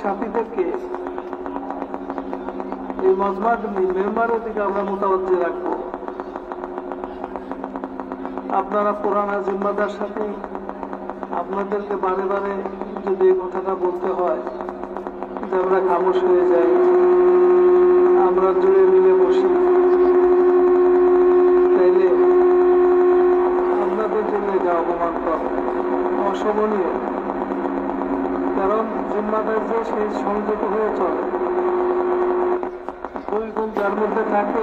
সাথীদেরকে এই মজমার মেম্বারের দিকে আমরা মোতাবজ্জি রাখবো। আপনারা পুরানা জিম্মাদার সাথে আপনাদেরকে বারে বারে যদি এই কথাটা বলতে হয় যে আমরা খামোশ হয়ে যাই, আমরা জুড়ে মিলে বসি, তাইলে আপনাদের জন্য এটা অপমানকর, অশোভনীয়। কারণ জিম্মাদার যে সেই সংযত হয়ে চলে, দুই গুণ যার মধ্যে থাকে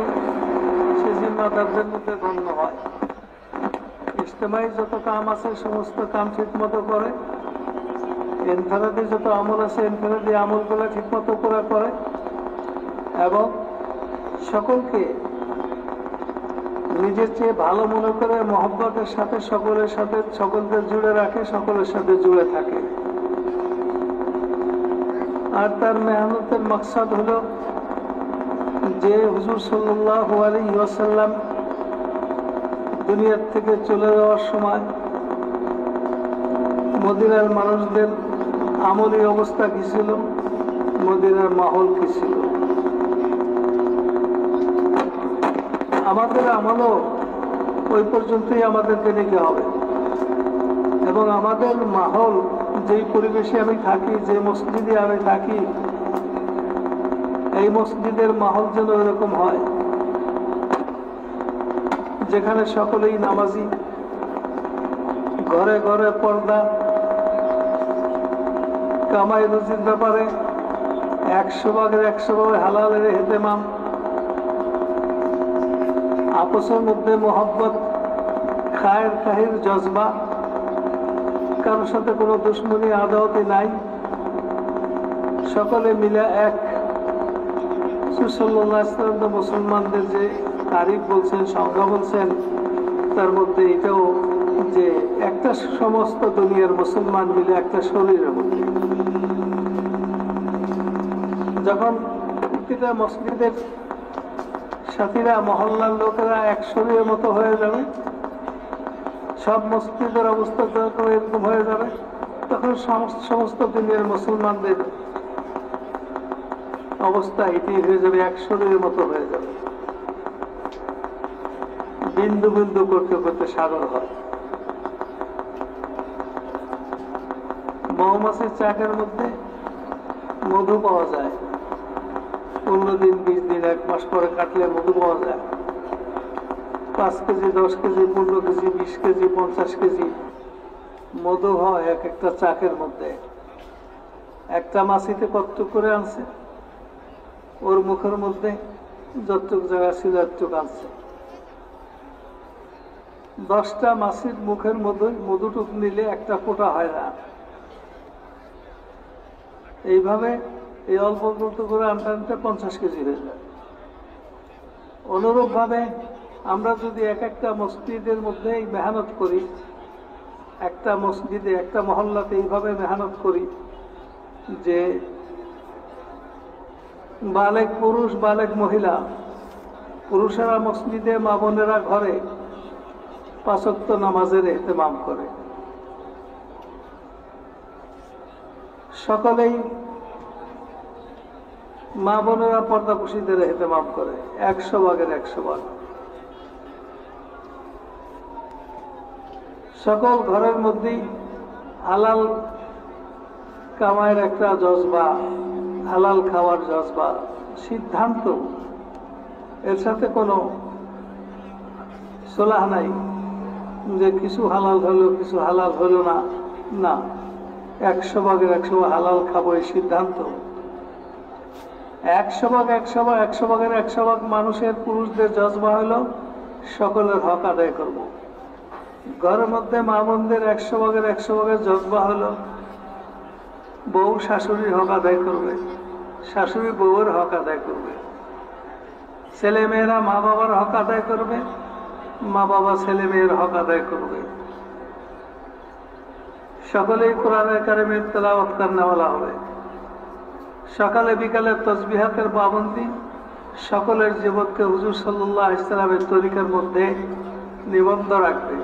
সে জিম্মাদারদের মধ্যে গণ্য হয়। ইজতেমাই যত কাম আছে সমস্ত কাম ঠিক মতো করে, এনফেরাদি যত আমল আছে এনফেরাদি আমলগুলো ঠিক মতো করে এবং সকলকে নিজের চেয়ে ভালো মনে করে মহব্বতের সাথে সকলের সাথে সকলকে জুড়ে রাখে, সকলের সাথে জুড়ে থাকে। আর তার মেহনতের মকসদ হলো যে হুজুর সাল্লাল্লাহু আলাইহি ওয়াসাল্লাম দুনিয়ার থেকে চলে যাওয়ার সময় মদিনার মানুষদের আমলি অবস্থা কি ছিল, মদিনার মাহল কি ছিল। আমাদের আমলও ওই পর্যন্তই আমাদেরকে নিতে হবে এবং আমাদের মাহল যেই পরিবেশে আমি থাকি, যে মসজিদে আমি থাকি, এই মসজিদের মাহল যেন এরকম হয় যেখানে সকলেই নামাজি, ঘরে ঘরে পর্দা, কামাই রুজির ব্যাপারে 100% হালালের ইহতেমাম, আপসের মধ্যে মোহব্বত, খায়ের খাহির জজবা, কারোর সাথে কোনো দুশ্মনী আদাওয়াতি নাই, সকলে মিলে এক। সাল্লাল্লাহু আলাইহি ওয়াসাল্লাম মুসলমানদের যে তারিফ বলছেন, সংজ্ঞা বলছেন, তার মধ্যে এটাও যে একটা সমস্ত দুনিয়ার মুসলমান মিলে একটা শরীরের মধ্যে। যখন প্রতিটা মসজিদের সাথীরা, মহল্লার লোকেরা এক শরীরের মতো হয়ে যাবে, সব মসজিদের অবস্থা যখন এরকম হয়ে যাবে, তখন সমস্ত দুনিয়ার মুসলমানদের অবস্থা এটাই হয়ে যাবে, এক শরীরের মতো হয়ে যাবে। বিন্দু বিন্দু করতে করতে সাগর হয়। মৌমাছির চাকের মধ্যে মধু পাওয়া যায়, 15 দিন 20 দিন 1 মাস পরে কাটলে মধু পাওয়া যায়। 5 KG 10 KG 15 KG 20 KG 50 KG মধু হয় এক একটা চাকের মধ্যে। একটা মাছিতে কত করে আনছে, ওর মুখের মধ্যে যতটুক জায়গা ছিল এতটুক আনছে। 10টা মাছির মুখের মধ্যে মধুটুক নিলে একটা ফোঁটা হয় না। এইভাবে এই অল্প অল্প করে আনতে আনতে 50 কেজি হয়ে যায়। অনুরূপ ভাবে আমরা যদি এক একটা মসজিদের মধ্যে মেহনত করি, একটা মসজিদে একটা মহল্লাতে এইভাবে মেহনত করি যে বালেক পুরুষ বালেক মহিলা, পুরুষেরা মসজিদে, মা বোনেরা ঘরে 5 ওয়াক্ত নামাজের ইহতেমাম করে, সকলেই মা বোনেরা পর্দাকুশীদের ইহতেমাম করে 100%। সকল ঘরের মধ্যেই হালাল কামাইয়ের একটা জজবা, হালাল খাওয়ার জজবা, সিদ্ধান্ত, এর সাথে কোনো সোলাহ নাই যে কিছু হালাল হলো কিছু হালাল হলো না, না, 100% হালাল খাবো এই সিদ্ধান্ত। 100% মানুষের, পুরুষদের জজবা হলো সকলের হক আদায় করব। ঘরের মধ্যে মা বোনদের 100% জজবা হলো বউ শাশুড়ির হক আদায় করবে, শাশুড়ি বউয়ের হক আদায় করবে, ছেলে মেয়েরা মা বাবার হক আদায় করবে, মা বাবা ছেলে মেয়ের হক আদায় করবে। সকলেই কোরআনের কারিমের তেলাওয়াত করনেওয়ালা হবে। সকালে বিকালে তসবিহাতের পাবন্দি, সকলের জীবনকে হুজুর সাল্লাল্লাহু আলাইহি ওয়াসাল্লামের তরিকার মধ্যে নিবন্ধ রাখবে।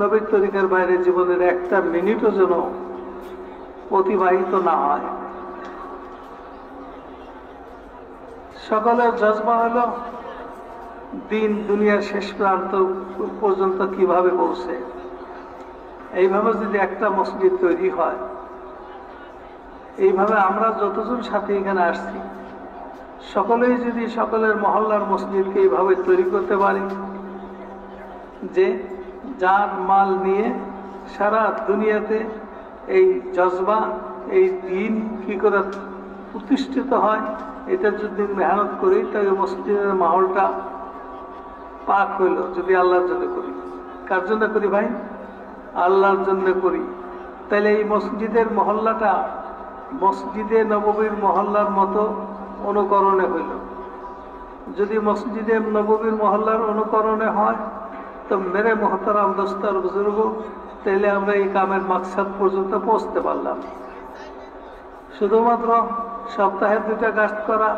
নবীর তরিকার বাইরে জীবনের একটা মিনিটও যেন অতিবাহিত না হয়। সকলের জজবা হলো দিন দুনিয়ার শেষ প্রান্ত পর্যন্ত কিভাবে পৌঁছে। এইভাবে যদি একটা মসজিদ তৈরি হয়, এইভাবে আমরা যতজন সাথে এখানে আসছি সকলেই যদি সকলের মহল্লার মসজিদকে এইভাবে তৈরি করতে পারি যে যার মাল নিয়ে সারা দুনিয়াতে এই জজবা, এই দিন কি করে প্রতিষ্ঠিত হয়, এটা যদি মেহনত করি তাহলে মসজিদের মাহলটা পাক হইল। যদি আল্লাহর জন্য করি, কার জন্য করি ভাই? আল্লাহর জন্য করি, তাহলে এই মসজিদের মহল্লাটা মসজিদে নববীর মহল্লার মতো অনুকরণে হইল। যদি মসজিদে নববীর মহল্লার অনুকরণে হয় তো মেরে মোহতারাম দোস্তার বুজুর্গ, তাহলে আমরা এই কামের মাকসাদ পর্যন্ত পৌঁছতে পারলাম। শুধুমাত্র সপ্তাহে 2টা গাছ করা,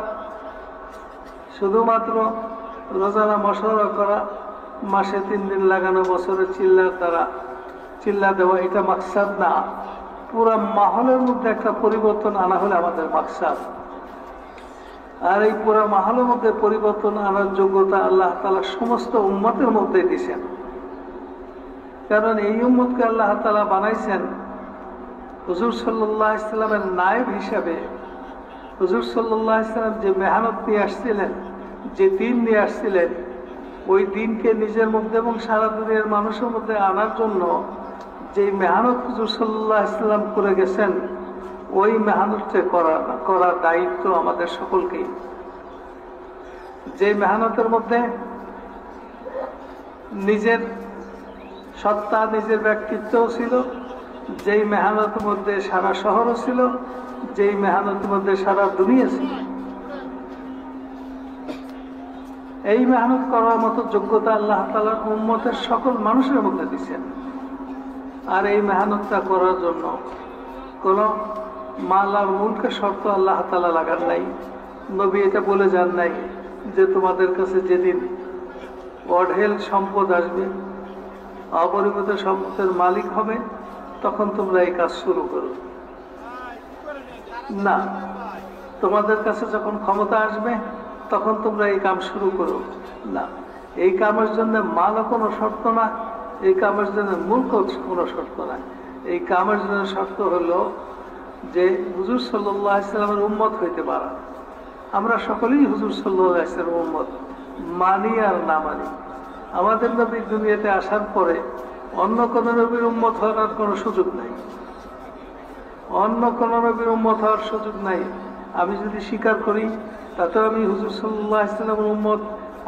শুধুমাত্র রোজানা মশওয়ারা করা, মাসে 3 দিন লাগানো, বছরে চিল্লার দ্বারা চিল্লা দেওয়া, এটা মাকসাদ না। পুরা মাহলের মধ্যে একটা পরিবর্তন আনা হলে আমাদের মাকসাদ। আর এই পুরা মাহলের মধ্যে পরিবর্তন আনার যোগ্যতা আল্লাহ তাআলা সমস্ত উম্মতের মধ্যে দিয়েছেন। কারণ এই উম্মতকে আল্লাহ তাআলা বানাইছেন হুজুর সাল্লাল্লাহু আলাইহি সাল্লামের নায়েব হিসাবে। হুজুর সাল্লাল্লাহু আলাইহি সাল্লাম যে মেহনত নিয়ে আসছিলেন, যে দিন নিয়ে আসছিলেন, ওই দিনকে নিজের মধ্যে এবং সারা দুনিয়ার মানুষের মধ্যে আনার জন্য যে মেহনত হুজুর সাল্লাল্লাহু আলাইহি সাল্লাম করে গেছেন, ওই মেহনতটা করার দায়িত্ব আমাদের সকলকেই। যে মেহনতের মধ্যে নিজের সত্তা, নিজের ব্যক্তিত্বও ছিল, যেই মেহনতের মধ্যে সারা শহরও ছিল, যেই মেহনতের মধ্যে সারা দুনিয়া ছিল, এই মেহনত করার মতো যোগ্যতা আল্লাহ তাআলা উম্মতের সকল মানুষের মধ্যে দিচ্ছেন। আর এই মেহনতটা করার জন্য কোন মাল আর মুলকের শর্ত আল্লাহ তাআলা লাগান নাই। নবী এটা বলে যান নাই যে তোমাদের কাছে যেদিন অঢেল সম্পদ আসবে, অপরিমিত সম্পদের মালিক হবে, তখন তোমরা এই কাজ শুরু করো না। তোমাদের কাছে যখন ক্ষমতা আসবে তখন তোমরা এই কাম শুরু করো না। এই কামের জন্য মালও কোনো শর্ত না, এই কামের জন্য মুলকও কোনো শর্ত না। এই কামের জন্য শর্ত হলো যে হুজুর সাল্লাল্লাহু আলাইহি সাল্লামের উম্মত হইতে পারা। আমরা সকলেই হুজুর সাল্লাল্লাহু আলাইহি সাল্লামের উম্মত, মানি আর না মানি। আমাদের নবী দুনিয়াতে আসার পরে অন্য কোন নবীর উম্মত হওয়ার কোনো সুযোগ নাই, অন্য কোন নবীর উম্মত হওয়ার সুযোগ নাই। আমি যদি স্বীকার করি তাতেও আমি হুজুর সাল্লাল্লাহু আলাইহি সাল্লামের উম্মত,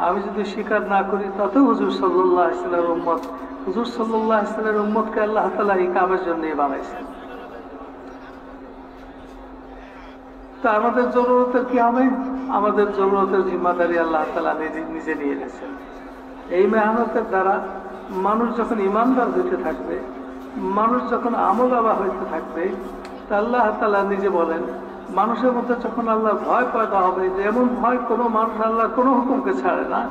আমি যদি স্বীকার না করি তাতেও হুজুর সাল্লাল্লাহু আলাইহি সাল্লামের উম্মত। হুজুর সাল্লাল্লাহু আলাইহি সাল্লামের উম্মতকে আল্লাহ তাআলা এই কামের জন্যই বানাইছেন। তা আমাদের জরুরতের কি হবে? আমাদের জরুরতের জিম্মাদারি আল্লাহ তাআলা নিজে নিয়ে নিয়েছেন। এই মেহনতের দ্বারা মানুষ যখন ইমানদার হইতে থাকবে, মানুষ যখন আমলওয়ালা হইতে থাকবে, তা আল্লাহ তাআলা নিজে বলেন মানুষের মধ্যে যখন আল্লাহ ভয় পয়দা হবে, যে এমন ভয় কোনো মানুষ আল্লাহর কোনো হুকুমকে ছাড়ে না,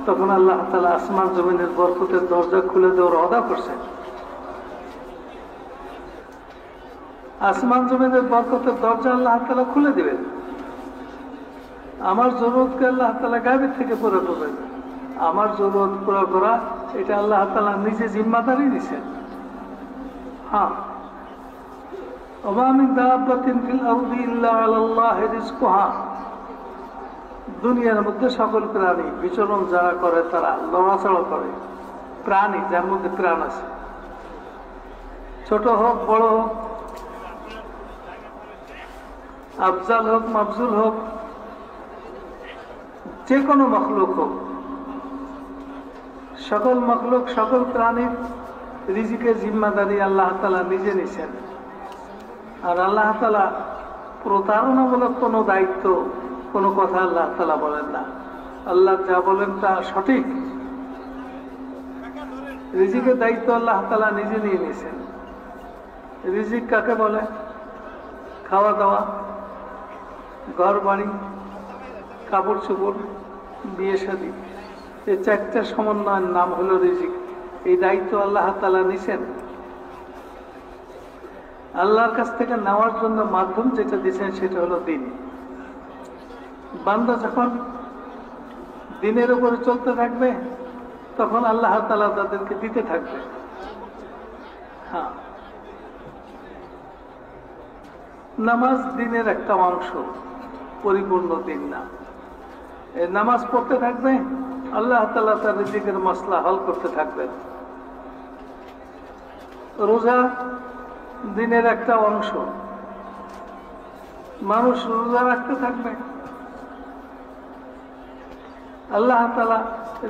তখন আল্লাহ তাআলা আসমান জমিনের বরকতের দরজা খুলে দেওয়ার ওয়াদা করছেন। আসমান জমিনের বরকতের দরজা আল্লাহ তাআলা খুলে দিবেন। আমার জরুরতকে আল্লাহ তাআলা গায়বের থেকে পুরো করবেন। আমার জরুরত পুরো করা এটা আল্লাহ তাআলা নিজে জিম্মাদারি দিয়েছেন। হ্যাঁ, ওয়া মা মিন দাব্বাতিন ফিল আরদি ইল্লা আলাল্লাহি রিজকুহা। দুনিয়ার মধ্যে সকল প্রাণী বিচরণ যারা করে, তারা লড়াচড়া করে, প্রাণী যার মধ্যে প্রাণ আছে, ছোট হোক বড় হোক, আফজাল হোক মাফজুল হোক, যে কোনো মখলুক হোক, সকল মখলুক সকল প্রাণীর রিজিকের জিম্মাদারি আল্লাহ তাআলা নিজে নিছেন। আর আল্লাহ তাআলা প্রতারণামূলক কোনো দায়িত্ব, কোনো কথা আল্লাহ তাআলা বলেন না। আল্লাহ যা বলেন তা সঠিক। রিজিকের দায়িত্ব আল্লাহ তাআলা নিজে নিয়ে নিয়েছেন। রিজিক কাকে বলে? খাওয়া দাওয়া, ঘর বাড়ি, কাপড় চোপড়, বিয়ে শাদী, এই 4টা সমন্বয়ের নাম হলো রিজিক। এই দায়িত্ব আল্লাহ তাআলা নিছেন। আল্লাহর কাছ থেকে নেওয়ার জন্য মাধ্যম যেটা দিয়েছেন সেটা হলো দিন। বান্দা যখন দিনের উপরে চলতে থাকবে তখন আল্লাহ তাআলা তাদেরকে দিতে থাকবে। হ্যাঁ, নামাজ দিনের একটা অংশ, পরিপূর্ণ দিন না। এই নামাজ পড়তে থাকবে, আল্লাহ তাআলা তার রিজিকের মাসলা হল করতে থাকবেন। রোজা দিনের একটা অংশ, মানুষ রোজা রাখতে থাকবে, আল্লাহ তাআলা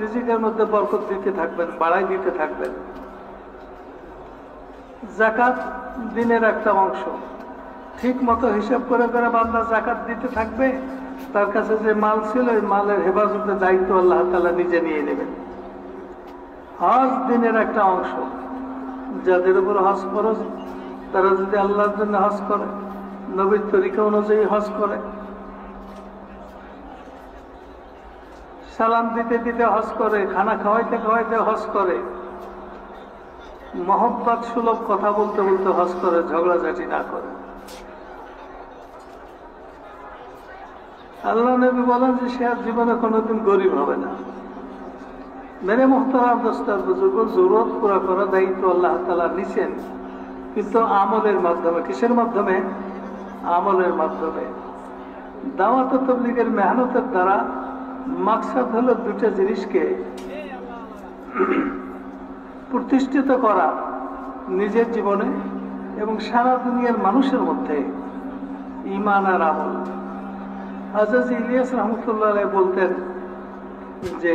রিজিকের মধ্যে বরকত দিতে থাকবেন, বাড়াই দিতে থাকবেন। যাকাত দিনের একটা অংশ, ঠিক মতো হিসাব করে করে বান্দা যাকাত দিতে থাকবে, তার কাছে যে মাল ছিল ওই মালের হেফাজতের দায়িত্ব আল্লাহ তাআলা নিজে নিয়ে নেবেন। হজ দিনের একটা অংশ, যাদের উপর হজ ফরজ তারা যদি আল্লাহর জন্য হজ করে, নবীর তরিকা অনুযায়ী হজ করে, সালাম দিতে দিতে হজ করে, খানা খাওয়াইতে খাওয়াইতে হজ করে, মহব্বত সুলভ কথা বলতে বলতে হজ করে, ঝগড়াঝাটি না করে। আল্লাহ নবী বলেন যে সে আর জীবনে কোনোদিন গরিব হবে না। মেরে মুহতারাম দোস্তার বুজুর্গ, জরুরত পুরা করার দায়িত্ব আল্লাহ তাআলা নিছেন, কিন্তু আমলের মাধ্যমে। কিসের মাধ্যমে? আমলের মাধ্যমে। দাওয়াত ও তাবলীগের মেহনতের দ্বারা মাকসাদ হলো দুটো জিনিসকে প্রতিষ্ঠিত করা নিজের জীবনে এবং সারা দুনিয়ার মানুষের মধ্যে, ঈমান আর আমল। হযরত ইলিয়াস রাহমাতুল্লাহ আলাইহি বলতেন যে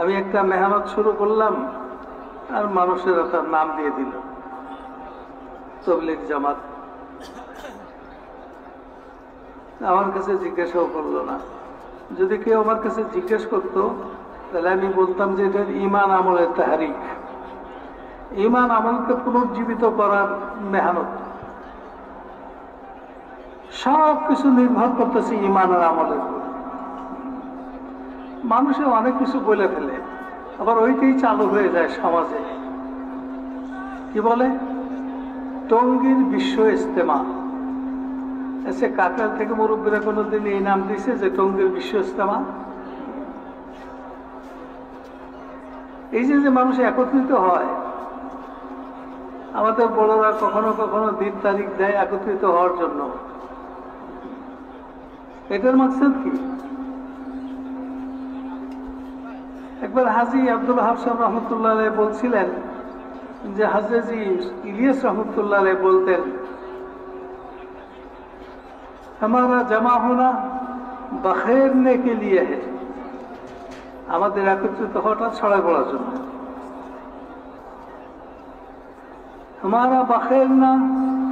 আমি একটা মেহনত শুরু করলাম আর মানুষের একটা নাম দিয়ে দিল তাবলীগ জামাত। আমার কাছে জিজ্ঞাসাও করলো না। যদি কেউ আমার কাছে জিজ্ঞেস করতো তাহলে আমি বলতাম যে এটা ঈমান আমলের তাহরিক, ঈমান আমলকে পুনর্জীবিত করার মেহনত। সব কিছু নির্ভর করতেছে ঈমান আর আমলের উপর। মানুষে অনেক কিছু বলে ফেলে, আবার ওইটাই চালু হয়ে যায় সমাজে। কি বলে? টঙ্গীর বিশ্ব ইজতেমা। এসে কাকরাইল থেকে মুরব্বীরা কোনোদিন এই নাম দিয়েছে যে টঙ্গীর বিশ্ব ইজতেমা? এই যে মানুষ একত্রিত হয়, আমাদের বড়রা কখনো কখনো দিন তারিখ দেয় একত্রিত হওয়ার জন্য। এটার মাকসাদ কি? একবার হাজী আব্দুল ওয়াহাব সাহেব রহমতুল্লাহ আলাইহি বলছিলেন যে হযরত ইলিয়াস রহমতুল্লাহ আলাইহি বলতেন, हमारा जमा होना बखेरने के लिए है, আমাদের একত্রিত হওয়াটা ছড়াই পড়ার জন্য। हमारा बखेरना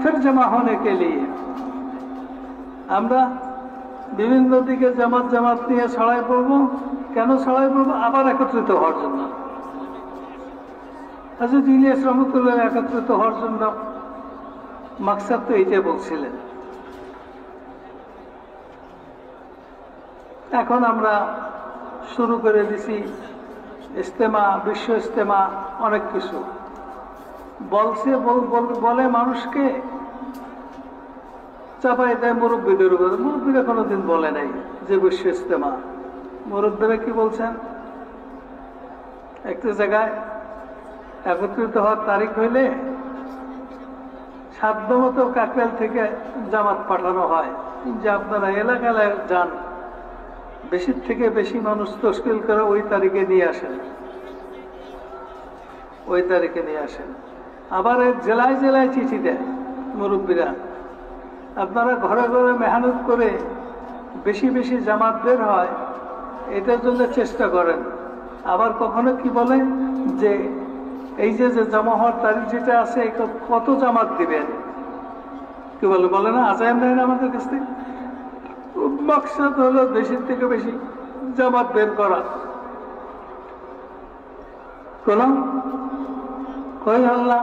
फिर जमा होने के लिए, আমরা বিভিন্ন দিকে জামাত জামাত নিয়ে ছড়াই পড়বো। কেন ছড়াই পড়বো? আবার একত্রিত হওয়ার জন্য। হযরত ইলিয়াস রহমতুল্লাহ একত্রিত হওয়ার জন্য মাকসাদ তো এইটাই বলছিলেন। এখন আমরা শুরু করে দিছি ইজতেমা, বিশ্ব ইজতেমা, অনেক কিছু বলছে, বলে মানুষকে চাপাই দেয় মুরব্বীদের উপর। মুরব্বীরা কোনোদিন বলে নাই যে বিশ্ব ইজতেমা। মুরব্বীরা কি বলছেন? একটা জায়গায় একত্রিত হওয়ার তারিখ হইলে সাধ্যমতো কাকরাইল থেকে জামাত পাঠানো হয় যে আপনারা এলাকায় যান, বেশি থেকে বেশি মানুষ তশকিল করে ওই তারিখে নিয়ে আসেন, ওই তারিখে নিয়ে আসেন। আবার জেলায় জেলায় চিঠি দেয় মুরব্বীরা, আপনারা ঘরে ঘরে মেহনত করে বেশি বেশি জামাত বের হয় এটার জন্য চেষ্টা করেন। আবার কখনো কি বলে যে এই যে জমা হওয়ার তারিখ যেটা আছে কত জামাত দিবেন, কি বলে না, আজাইম নেয় না আমাদের কাছ থেকে। মাকসাদ হলো বেশির থেকে বেশি জামাত বের করা। কলম কই আল্লাহ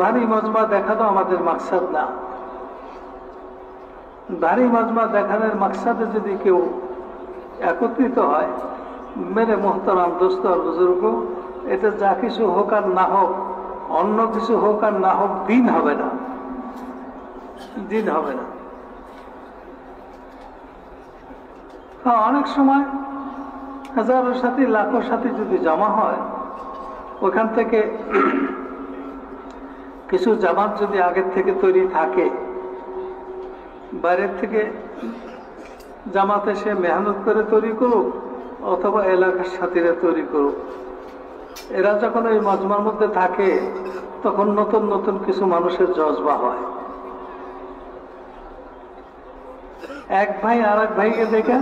ভারী মজমা দেখানো আমাদের মাকসাদ না। ভারী মজমা দেখানোর মাকসাদে যদি কেউ একত্রিত হয়, মেরে মোহতারাম দোস্ত আর বুজুর্গ, এটা যা কিছু হোক আর না হোক, অন্য কিছু হোক আর না হোক, দিন হবে না। দিন হবে না। অনেক সময় হাজারো সাথী লাখো সাথী যদি জমা হয়, ওখান থেকে কিছু জামাত যদি আগের থেকে তৈরি থাকে, বাইরের থেকে জামাত এসে মেহনত করে তৈরি করুক অথবা এলাকার সাথীরা তৈরি করুক, এরা যখন ওই মজমার মধ্যে থাকে তখন নতুন নতুন কিছু মানুষের জজবা হয়। এক ভাই আর এক ভাইকে দেখে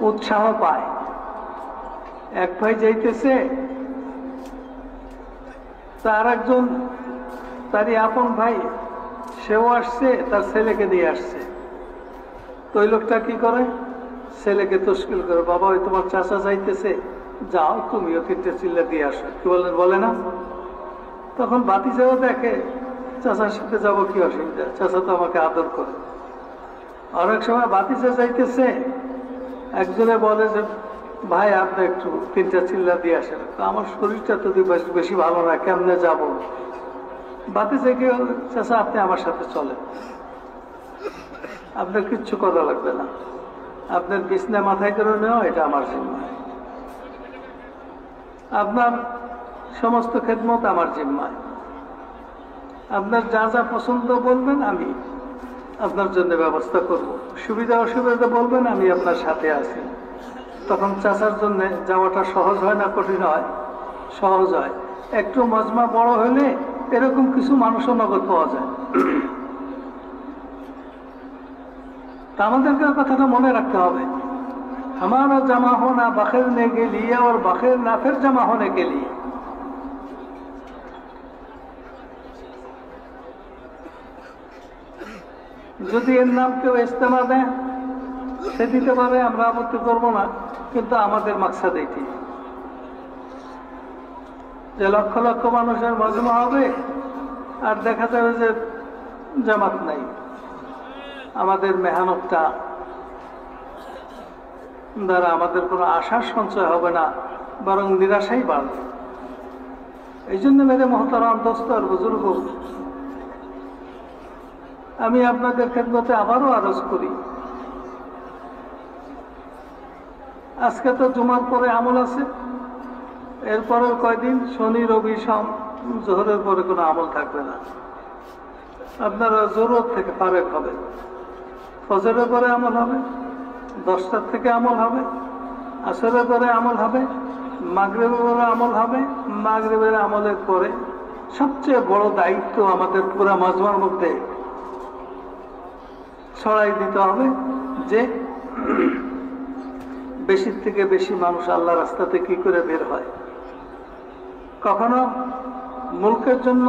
উৎসাহ পায়। এক ভাই যাইতেছে, তার একজন তারই আপন ভাই সেও আসছে, তার ছেলেকে দিয়ে আসছে। তো ওই লোকটা কি করে, ছেলেকে তশকিল করে, বাবা ওই তোমার চাচা যাইতেছে, যাও তুমিও 3টে চিল্লা দিয়ে আসো। কি বলেন, বলে না? তখন ভাতিজাও দেখে চাচার সাথে যাবো, কি অসুবিধা, চাচা তো আমাকে আদর করে। অনেক সময় ভাতিজা যাইতেছে, একজনে বলে যে ভাই আপনি একটু 3টা চিল্লা দিয়ে আসেন। তো আমার শরীরটা তো বেশি ভালো না, কেমনে যাব? ভাতিজা কি, চাচা আপনি আমার সাথে চলেন, আপনার কিচ্ছু করা লাগবে না, আপনার বিছনা মাথায় করে নেওয়া এটা আমার জিম্মায়, আপনার সমস্ত খেদমত আমার জিম্মায়, আপনার যা যা পছন্দ বলবেন আমি আপনার জন্য ব্যবস্থা করব, সুবিধা অসুবিধা বলবেন আমি আপনার সাথে আছি। তখন চাচার জন্য যাওয়াটা সহজ হয় না কঠিন হয়? সহজ হয়। একটু মজমা বড় হলে এরকম কিছু মানুষও নগদ পাওয়া যায়। তা আমাদেরকে কথাটা মনে রাখতে হবে, हमारा जमा होना बखेरने के लिए और बखेरना फिर जमा होने के लिए। যদি এর নাম কেউ ইস্তেমা দেয় সে দিতে পারে, আমরা আপত্তি করবো না, কিন্তু আমাদের মাকসাদ এইটি যে লক্ষ লক্ষ মানুষের মজমা হবে আর দেখা যাবে যে জামাত নাই, আমাদের মেহনতটা দ্বারা আমাদের কোনো আশার সঞ্চয় হবে না, বরং নিরাশাই বাড়বে। এই জন্য মেরে মহতারাম দোস্ত আর বুজুর্গ, আমি আপনাদের খেদমতে আবারও আরজ করি, আজকে তো জুমার পরে আমল আছে, এরপরেও কয়দিন শনি রবি সোম জোহরের পরে কোনো আমল থাকবে না। আপনারা জরুরত থেকে ফারেক হবে, ফজরের পরে আমল হবে, 10টার থেকে আমল হবে, আসরের পরে আমল হবে, মাগরিবের পরে আমল হবে, মাগরিবের আমলের পরে সবচেয়ে বড় দায়িত্ব আমাদের পুরা মজমার মধ্যে ছড়াই দিতে হবে যে বেশি থেকে বেশি মানুষ আল্লাহ রাস্তাতে কি করে বের হয়। কখনো মুলকের জন্য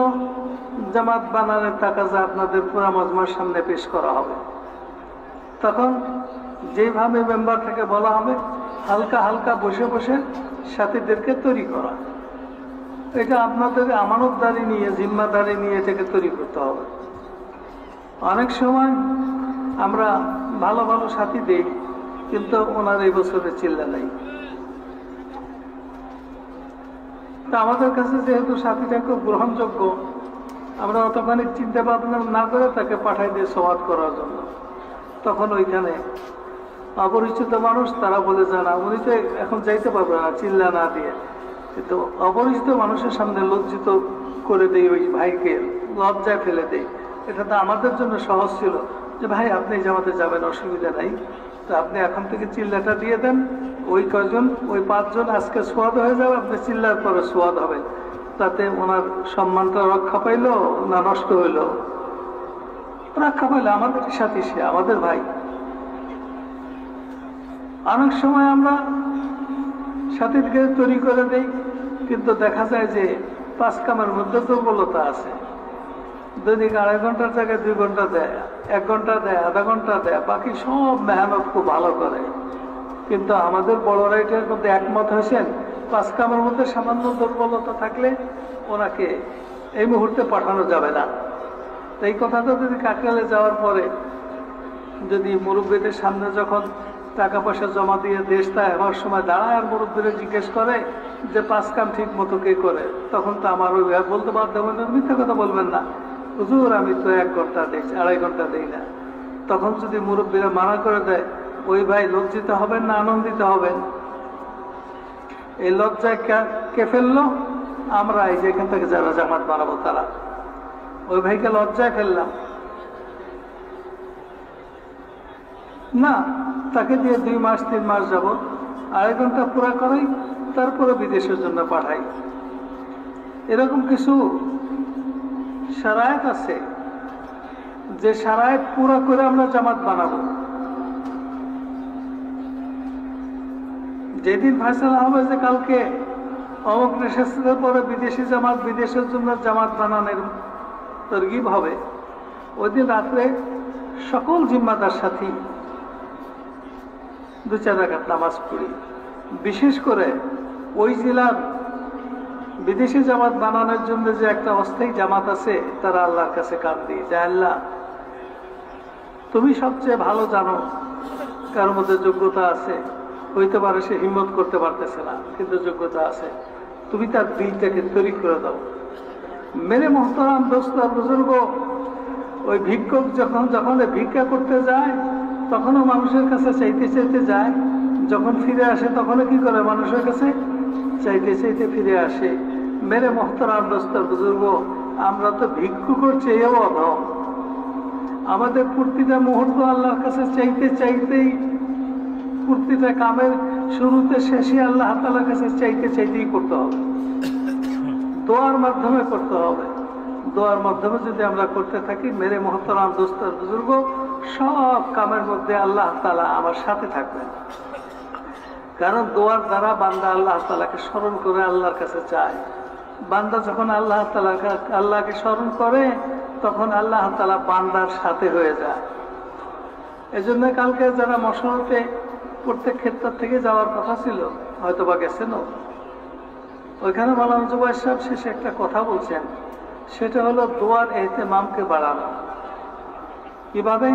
জামাত বানানোর টাকা যা আপনাদের পুরা মজমার সামনে পেশ করা হবে, তখন যেভাবে মেম্বার থেকে বলা হবে হালকা হালকা বসে বসে সাথীদেরকে তৈরি করা, এটা আপনাদের আমানতদারি নিয়ে জিম্মাদারি নিয়ে এটাকে তৈরি করতে হবে। অনেক সময় আমরা ভালো ভালো সাথী দেই, কিন্তু ওনার এই বছরে চিল্লা নাই। তা আমাদের কাছে যেহেতু সাথীটা খুব গ্রহণযোগ্য, আমরা অতখানি চিন্তা ভাবনা না করে তাকে পাঠাই দিয়ে সমাদ করার জন্য, তখন ওইখানে অপরিচিত মানুষ তারা বলে যান উনি তো এখন যাইতে পারবে না চিল্লা না দিয়ে, কিন্তু অপরিচিত মানুষের সামনে লজ্জিত করে দেই, ওই ভাইকে লজ্জায় ফেলে দেই। এটা তো আমাদের জন্য সহজ ছিল যে ভাই আপনি জামাতে যাবেন, অসুবিধা নাই, তো আপনি এখন থেকে চিল্লাটা দিয়ে দেন, ওই কয়জন ওই 5 জন আজকে সোয়াদ হয়ে যাবে, আপনি চিল্লার পরে সোয়াদ হবে, তাতে ওনার সম্মানটা রক্ষা পাইল না নষ্ট হইল? রক্ষা পাইল, আমাদের সাথী, সে আমাদের ভাই। অনেক সময় আমরা সাথীকে তৈরি করে দেই, কিন্তু দেখা যায় যে 5 কামের মধ্যে দুর্বলতা আছে। দৈনিক 2.5 ঘন্টার জায়গায় 2 ঘন্টা দেয়, 1 ঘন্টা দেয়, আধা ঘন্টা দেয়, বাকি সব মেহনত খুব ভালো করে। কিন্তু আমাদের বড়রা এটার মধ্যে একমত হয়েছেন 5 কামের মধ্যে সামান্য দুর্বলতা থাকলে ওনাকে এই মুহূর্তে পাঠানো যাবে না। এই কথাটা যদি কাকরালে যাওয়ার পরে যদি মুরব্বীদের সামনে যখন টাকা পয়সা জমা দিয়ে দেশটা এবার সময় দাঁড়ায় আর মুরব্বীরা জিজ্ঞেস করে যে 5 কাম ঠিক মতো কে করে, তখন তো আমার ওই বলতে বাধ্য হবেন, মিথ্যা কথা বলবেন না, হুজুর আমি তো 1 ঘন্টা দেখছি, 2.5 ঘন্টা দেই না। তখন যদি মুরব্বীরা মানা করে দেয়, ওই ভাই লজ্জিত হবেন না আনন্দিত হবেন? এই লজ্জায় কে ফেললো? আমরা এই যে এখান থেকে যারা জামাত বানাবো তারা। ওই ভাইকে লজ্জায় ফেললাম না, তাকে দিয়ে 2 মাস 3 মাস যাব 2.5 ঘন্টা পুরা করাই, তারপরে বিদেশের জন্য পাঠাই। এরকম কিছু শারায়েত আছে যে শারায়েত পুরা করে আমরা জামাত বানাবো। যেদিন ফয়সালা হবে যে কালকে অমুক নিঃশ্বাসের পরে বিদেশি জামাত, বিদেশের জন্য জামাত বানানোর তরগিব হবে, ওই দিন রাত্রে সকল জিম্মাদার সাথী 2-4 রাকাত নামাজ পড়ি। বিশেষ করে ওই জেলার বিদেশি জামাত বানানোর জন্য যে একটা অস্থায়ী জামাত আছে, তারা আল্লাহর কাছে কাঁদি যে আল্লাহ তুমি সবচেয়ে ভালো জানো কার মধ্যে যোগ্যতা আছে, হইতে পারে সে হিম্মত করতে পারতেছে না কিন্তু যোগ্যতা আছে, তুমি তার দিলটাকে তৈরি করে দাও। মেরে মোহতারাম দোস্ত বুজুর্গ, ওই ভিক্ষুক যখন ভিক্ষা করতে যায় তখনও মানুষের কাছে চাইতে চাইতে যায়, যখন ফিরে আসে তখনও কি করে? মানুষের কাছে চাইতে চাইতে ফিরে আসে। মেরে মোহতারাম দোস্ত বুজুর্গ, আমরা তো ভিক্ষু করছি এও অধম। আমাদের প্রতিটা মুহূর্ত আল্লাহর কাছে চাইতে চাইতেই, প্রতিটা কামের শুরুতে শেষে আল্লাহ তাআলার কাছে চাইতে চাইতেই করতে হবে, দোয়ার মাধ্যমে করতে হবে। দোয়ার মাধ্যমে যদি আমরা করতে থাকি, মেরে মোহতারাম দোস্ত বুজুর্গ, সব কামের মধ্যে আল্লাহ তাআলা আমার সাথে থাকবেন। কারণ দোয়ার দ্বারা বান্দা আল্লাহ তাআলাকে স্মরণ করে আল্লাহর কাছে চায়। বান্দা যখন আল্লাহকে স্মরণ করে তখন আল্লাহ তাআলা বান্দার সাথে হয়ে যায়। এজন্য কালকে যারা মশরতে প্রত্যেক ক্ষেত্র থেকে যাওয়ার কথা ছিল, হয়তো বা গেছেনও, ওইখানে মাওলানা জুবায়ের সাহেব শেষে একটা কথা বলছেন, সেটা হলো দোয়ার এহতেমামকে বাড়ানো। কিভাবে?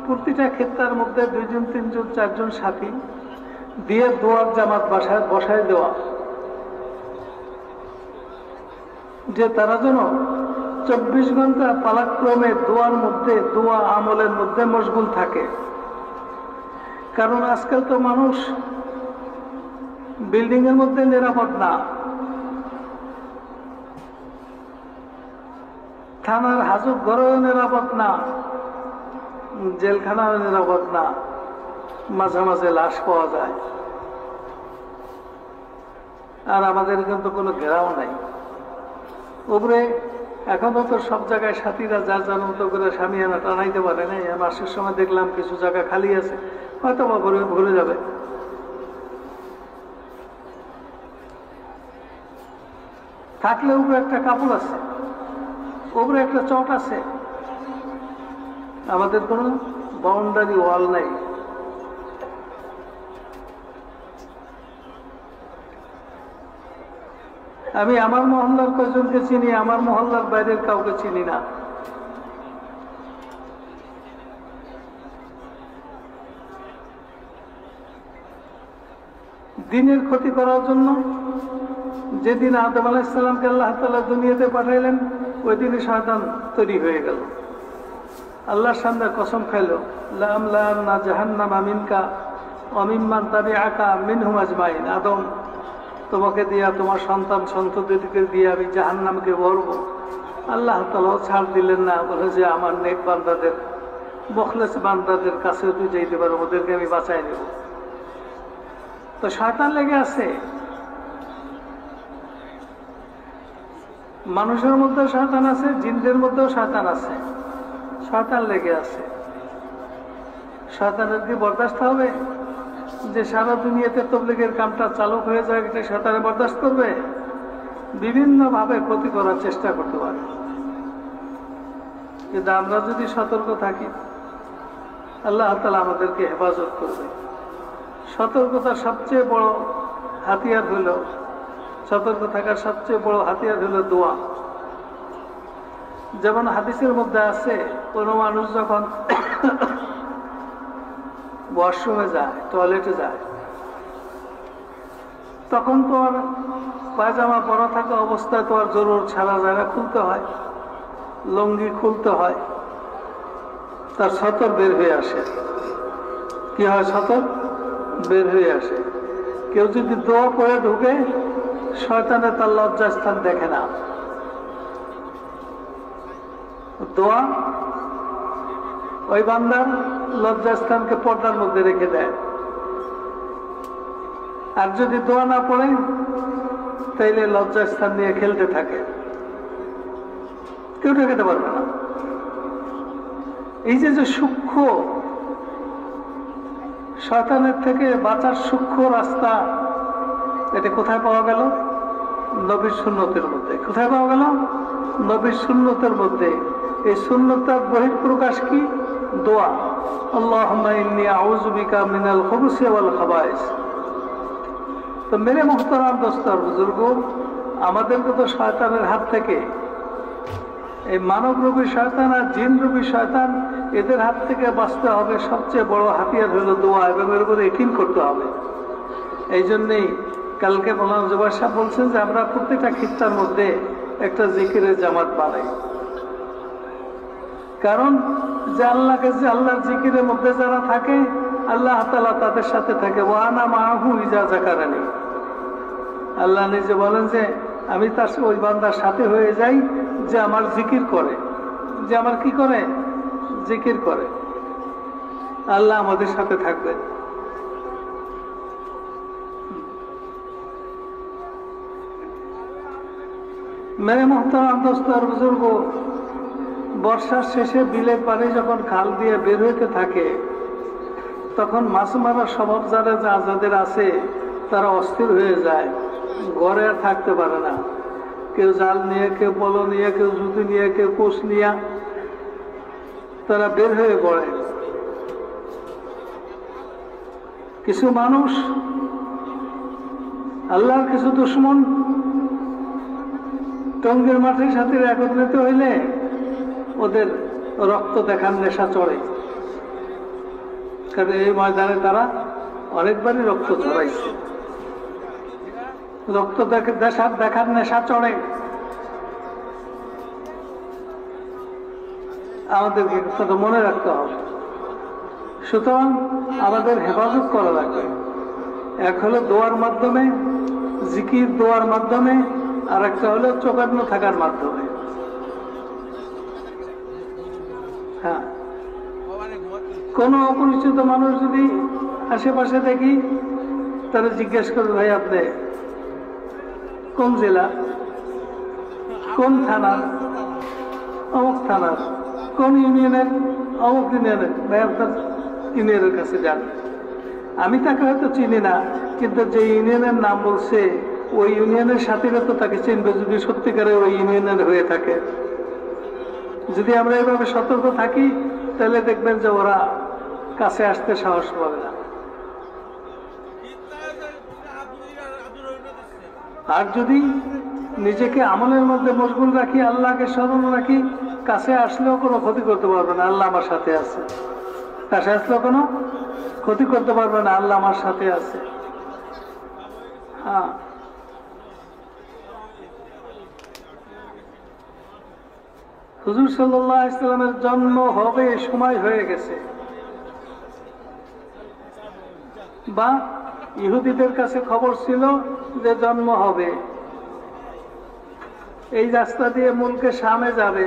প্রতিটা ক্ষেত্রের মধ্যে 2 জন 3 জন 4 জন সাথী দিয়ে দোয়ার জামাত বসায় দেওয়া, যে তারা যেন 24 ঘন্টা পালাক্রমে দোয়ার মধ্যে, দোয়া আমলের মধ্যে মশগুল থাকে। কারণ আজকাল তো মানুষ বিল্ডিং এর মধ্যে নিরাপদ না, থানার হাজত ঘরেও নিরাপদ না, জেলখানাও নিরাপদ না, মাঝে মাঝে লাশ পাওয়া যায়। আর আমাদের কিন্তু কোনো ঘেরাও নাই উপরে। এখনো তো সব জায়গায় সাথীরা যার যার মতো করে সামিয়ানা টানাইতে পারে নাই। মাসের সময় দেখলাম কিছু জায়গা খালি আছে, হয়তো বা ভরে যাবে। থাকলে উপরে একটা কাপড় আছে, উপরে একটা চট আছে, আমাদের কোনো বাউন্ডারি ওয়াল নাই। আমি আমার মহল্লার কয়জনকে চিনি, আমার মহল্লার বাইরের কাউকে চিনি না। দিনের ক্ষতি করার জন্য যেদিন আদম আলাইহিস সালামকে আল্লাহ তাআলা দুনিয়াতে পাঠাইলেন, ওই দিনই শয়তান তৈরি হয়ে গেল। আল্লাহর সামনে কসম খাইল, লাআমলাআন্না জাহান্নামা মিনকা ওয়া মিম্মান তাবিআকা মিনহুম আজমাইন। আদম, তোমাকে দিয়া, তোমার সন্তান সন্ততিকে দিয়ে আমি জাহান্নামকে ভরবো। আল্লাহ তাআলা ছাড় দিলেন না, বলে যে আমার নেক বান্দাদের, মুখলেস বান্দাদের কাছেও তুই যাইতে পারো, ওদেরকে আমি বাঁচাই নেব। তো শয়তান লেগে আছে, মানুষের মধ্যেও শয়তান আছে, জিনদের মধ্যেও শয়তান আছে, শয়তান লেগে আছে। শয়তানের কি বরদাস্ত হবে যে সারা দুনিয়াতে তাবলীগের কামটা চালু হয়ে যায়? এটা শয়তানে বরদাস্ত করবে? বিভিন্ন ভাবে ক্ষতি করার চেষ্টা করতে পারে। কিন্তু আমরা যদি সতর্ক থাকি, আল্লাহ তাআলা আমাদেরকে হেফাজত করবে। সতর্কতার সবচেয়ে বড় হাতিয়ার হইল, সতর্ক থাকার সবচেয়ে বড় হাতিয়ার হইল দোয়া। যেমন হাদিসের মধ্যে আছে, কোনো মানুষ যখন ওয়াশরুমে যায়, টয়লেটে যায়, তখন তো আর পায়জামা পরা থাকা অবস্থায় তো আর জরুর ছাড়া যায় না, খুলতে হয়। লুঙ্গি খুলতে হয়, তার সতর বের হয়ে আসে। কি হয়? সতর বের হয়ে আসে। কেউ যদি দোয়া পড়ে ঢুকে, শয়তানে তার লজ্জাস্থান দেখে না। দোয়া ওই বান্দার লজ্জাস্থানকে পর্দার মধ্যে রেখে দেয়। আর যদি দোয়া না পড়ে, তাইলে লজ্জাস্থান নিয়ে খেলতে থাকে, কেউ ঠেকাতে পারবে না। এই যে সূক্ষ্ম, শয়তানের থেকে বাঁচার সূক্ষ্ম রাস্তা, এটা কোথায় পাওয়া গেল? নবীর সুন্নতের মধ্যে। কোথায় পাওয়া গেল? নবীর সুন্নতের মধ্যে। এই সুন্নতের বহিঃপ্রকাশ কি? দোয়া। আল্লাহুম্মা ইন্নী আউযু বিকা মিনাল খুবুসি ওয়াল খাবায়েস। তো মেরে মুহতারাম দোস্ত আর বুজুর্গ, আমাদেরকে তো শয়তানের হাত থেকে, এই মানবরূপী শয়তান আর জিনরূপী শয়তান, এদের হাত থেকে বাঁচতে হবে। সবচেয়ে বড় হাতিয়ার হলো দোয়া, এবং এর উপরে ইকিন করতে হবে। এই জন্যেই কালকে মৌলানা জুবাইর সাহেব বলছেন যে আমরা প্রত্যেকটা খিত্তার মধ্যে একটা জিকিরের জামাত বানাই। কারণ যে আল্লাহকে, যে আল্লাহর জিকিরের মধ্যে যারা থাকে, আল্লাহ তাআলা তাদের সাথে থাকে। ওয়া আনা মাআহু ইজা যাকারানি। আল্লাহ নিজে বলেন যে আমি তার ওই বান্দার সাথে হয়ে যাই যে আমার জিকির করে, যে আমার কি করে? জিকির করে। আল্লাহ আমাদের সাথে থাকবেন। মেরে মুহতারাম দোস্ত আর বুজুর্গ, বর্ষার শেষে বিলের পানি যখন খাল দিয়ে বের হইতে থাকে, তখন মাছ মারার স্বভাব যাদের আছে, তারা অস্থির হয়ে যায়, ঘরে আর থাকতে পারে না। কেউ জাল নিয়ে, কেউ পলো নিয়ে, কেউ জুতি নিয়ে, কেউ কোষ নিয়ে তারা বের হয়ে পড়ে। কিছু মানুষ, আল্লাহর কিছু দুশমন, টঙ্গের মাঠের সাথে একত্রিত হইলে ওদের রক্ত দেখার নেশা চড়ে। কারণ এই ময়দানে তারা অনেকবারই রক্ত ছড়াইছে, রক্ত দেখার নেশা চড়ে। আমাদেরকে কথা মনে রাখতে হবে। সুতরাং আমাদের হেফাজত করা লাগবে। এক হলো দোয়ার মাধ্যমে, জিকির দোয়ার মাধ্যমে, আর একটা হলো চোখান্ন থাকার মাধ্যমে। হ্যাঁ, কোন অপরিচিত মানুষ যদি আশেপাশে দেখি, তারা জিজ্ঞেস করবে, ভাই আপনি কোন জেলা, কোন থানার, অমুক থানার, কোন ইউনিয়নের, অমুক ইউনিয়নের, ভাই আপনার ইউনিয়নের কাছে যান। আমি তাকে হয়তো চিনি না, কিন্তু যে ইউনিয়নের নাম বলছে ওই ইউনিয়নের সাথীরা তো তাকে চিনবে, যদি সত্যিকারে ওই ইউনিয়নের হয়ে থাকে। যদি আমরা এভাবে সতর্ক থাকি, তাহলে দেখবেন যে ওরা কাছে আসতে সাহস পাবে না। আর যদি নিজেকে আমলের মধ্যে মশগুল রাখি, আল্লাহকে স্মরণ রাখি, কাছে আসলেও কোনো ক্ষতি করতে পারবে না, আল্লাহ আমার সাথে আছে। কাছে আসলেও কোনো ক্ষতি করতে পারবে না, আল্লাহ আমার সাথে আছে। হ্যাঁ, হুজুর সাল্লাল্লাহু আলাইহি ওয়াসাল্লামের জন্ম হবে সময় হয়ে গেছে, বা ইহুদিদের কাছে খবর ছিল যে জন্ম হবে, এই রাস্তা দিয়ে মুলকে শামে যাবে,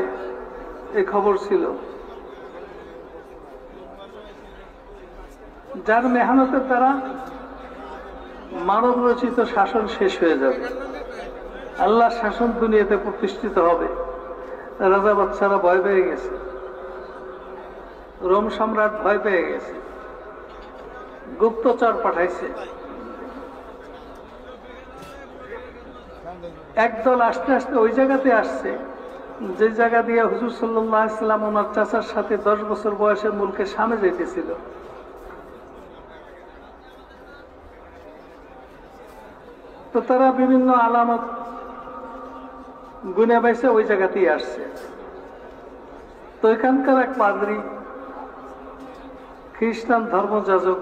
এই খবর ছিল। যার মেহনতের দ্বারা মানব রচিত শাসন শেষ হয়ে যাবে, আল্লাহর শাসন দুনিয়াতে প্রতিষ্ঠিত হবে। রাজা বাদশারা ভয় পেয়ে গেছে, রোম সম্রাট ভয় পেয়ে গেছে, গুপ্তচর পাঠাইছে। একদল আস্তে আস্তে ওই জায়গাতে আসছে যে জায়গা দিয়ে হুজুর সাল্লাল্লাহু আলাইহি ওয়াসাল্লাম ওনার চাচার সাথে 10 বছর বয়সে মুলকে শামে যেতেছিল। তো তারা বিভিন্ন আলামত গুনে বাইসে ওই জায়গাতেই আসছে। তো এখানকার এক পাদ্রী, খ্রিস্টান ধর্মযাজক,